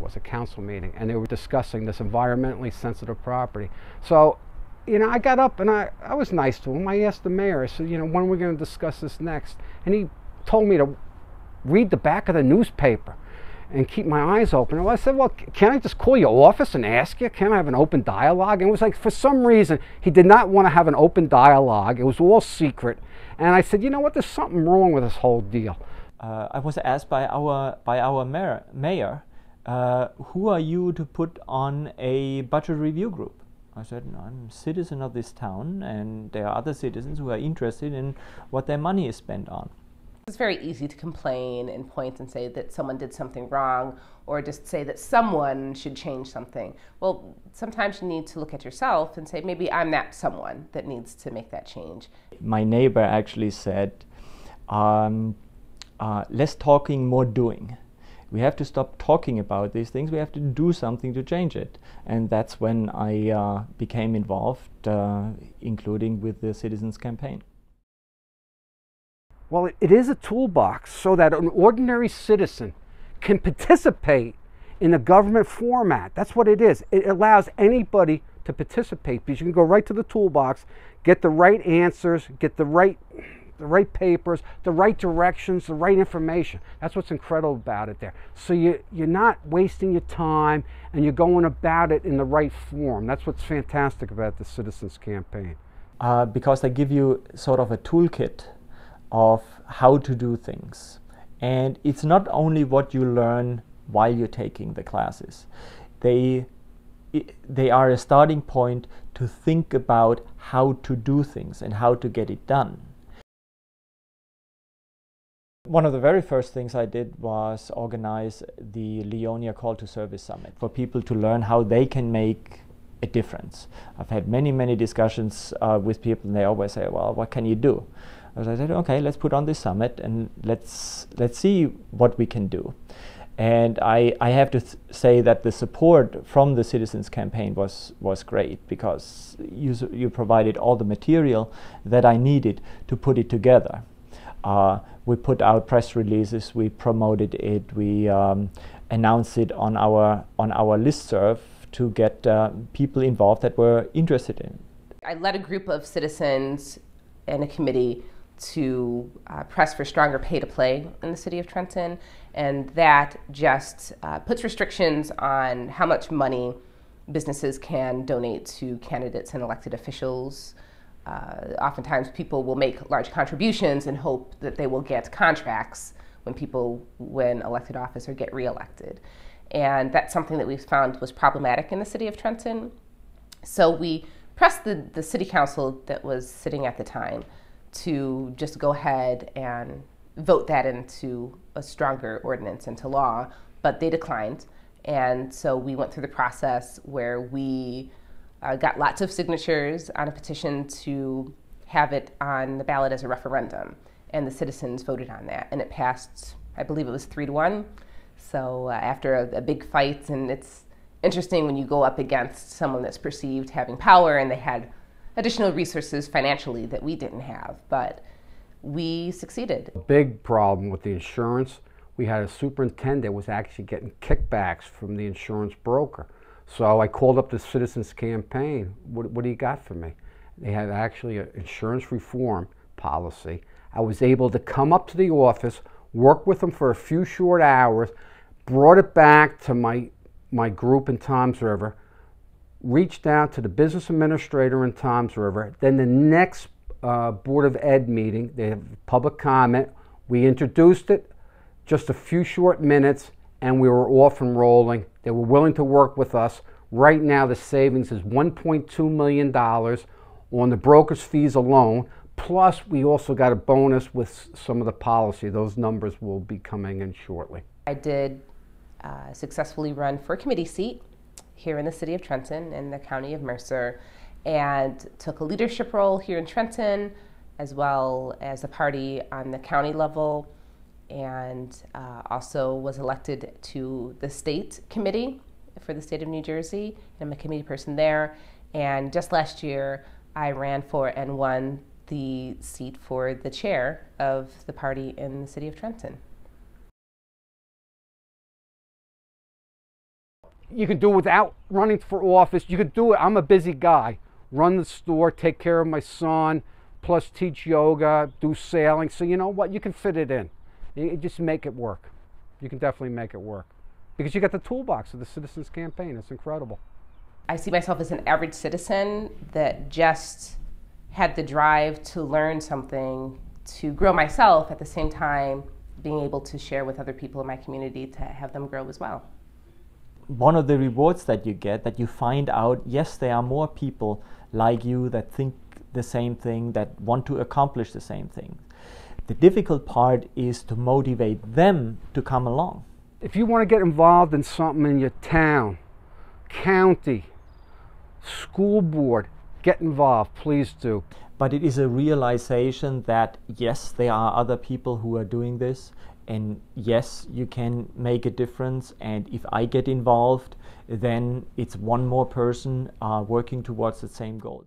was a council meeting, and they were discussing this environmentally sensitive property. So, you know, I got up and I was nice to him. I asked the mayor, I said, you know, when are we going to discuss this next? And he told me to read the back of the newspaper and keep my eyes open. And I said, well, can't I just call your office and ask you? Can't I have an open dialogue? And it was like, for some reason, he did not want to have an open dialogue. It was all secret. And I said, you know what, there's something wrong with this whole deal. I was asked by our mayor, who are you to put on a budget review group? I said, no, I'm a citizen of this town, and there are other citizens who are interested in what their money is spent on. It's very easy to complain and point and say that someone did something wrong, or just say that someone should change something. Well, sometimes you need to look at yourself and say, maybe I'm that someone that needs to make that change. My neighbor actually said, less talking, more doing. We have to stop talking about these things. We have to do something to change it. And that's when I became involved, including with the Citizens Campaign. Well, it is a toolbox so that an ordinary citizen can participate in a government format. That's what it is. It allows anybody to participate because you can go right to the toolbox, get the right answers, get the right papers, the right directions, the right information. That's what's incredible about it there. So you're not wasting your time, and you're going about it in the right form. That's what's fantastic about the Citizens Campaign. Because they give you sort of a toolkit of how to do things. And it's not only what you learn while you're taking the classes. They are a starting point to think about how to do things and how to get it done. One of the very first things I did was organize the Leonia Call to Service Summit for people to learn how they can make a difference. I've had many discussions with people, and they always say, well, what can you do? As I said, okay, let's put on this summit and let's see what we can do. And I have to say that the support from the Citizens Campaign was great, because you provided all the material that I needed to put it together. We put out press releases, we promoted it, we announced it on our listserv to get people involved that were interested in it. I led a group of citizens and a committee to press for stronger pay to play in the city of Trenton, and that just puts restrictions on how much money businesses can donate to candidates and elected officials. Oftentimes people will make large contributions and hope that they will get contracts when people win elected office or get reelected. And that's something that we found was problematic in the city of Trenton. So we pressed the city council that was sitting at the time to just go ahead and vote that into a stronger ordinance, into law, but they declined. And so we went through the process where we got lots of signatures on a petition to have it on the ballot as a referendum, and the citizens voted on that, and it passed, I believe it was 3-1. So after a big fight, and it's interesting when you go up against someone that's perceived having power, and they had additional resources financially that we didn't have, but we succeeded. A big problem with the insurance, we had a superintendent that was actually getting kickbacks from the insurance broker. So I called up the Citizens Campaign. What do you got for me? They had actually an insurance reform policy. I was able to come up to the office, work with them for a few short hours, brought it back to my group in Toms River, reached out to the business administrator in Toms River. Then the next Board of Ed meeting, they have public comment. We introduced it, just a few short minutes, and we were off and rolling. They were willing to work with us. Right now the savings is $1.2 million on the broker's fees alone. Plus we also got a bonus with some of the policy. Those numbers will be coming in shortly. I did successfully run for a committee seat here in the city of Trenton in the county of Mercer, and took a leadership role here in Trenton as well as a party on the county level, and also was elected to the state committee for the state of New Jersey. I'm a committee person there, and just last year I ran for and won the seat for the chair of the party in the city of Trenton. You can do it without running for office. You can do it. I'm a busy guy. Run the store, take care of my son, plus teach yoga, do sailing. So you know what? You can fit it in. You just make it work. You can definitely make it work. Because you got the toolbox of the Citizens Campaign. It's incredible. I see myself as an average citizen that just had the drive to learn something, to grow myself, at the same time being able to share with other people in my community to have them grow as well. One of the rewards that you get, that you find out, yes, there are more people like you that think the same thing, that want to accomplish the same thing. The difficult part is to motivate them to come along. If you want to get involved in something in your town, county, school board, get involved, please do. But it is a realization that yes, there are other people who are doing this, and yes, you can make a difference, and if I get involved, then it's one more person working towards the same goals.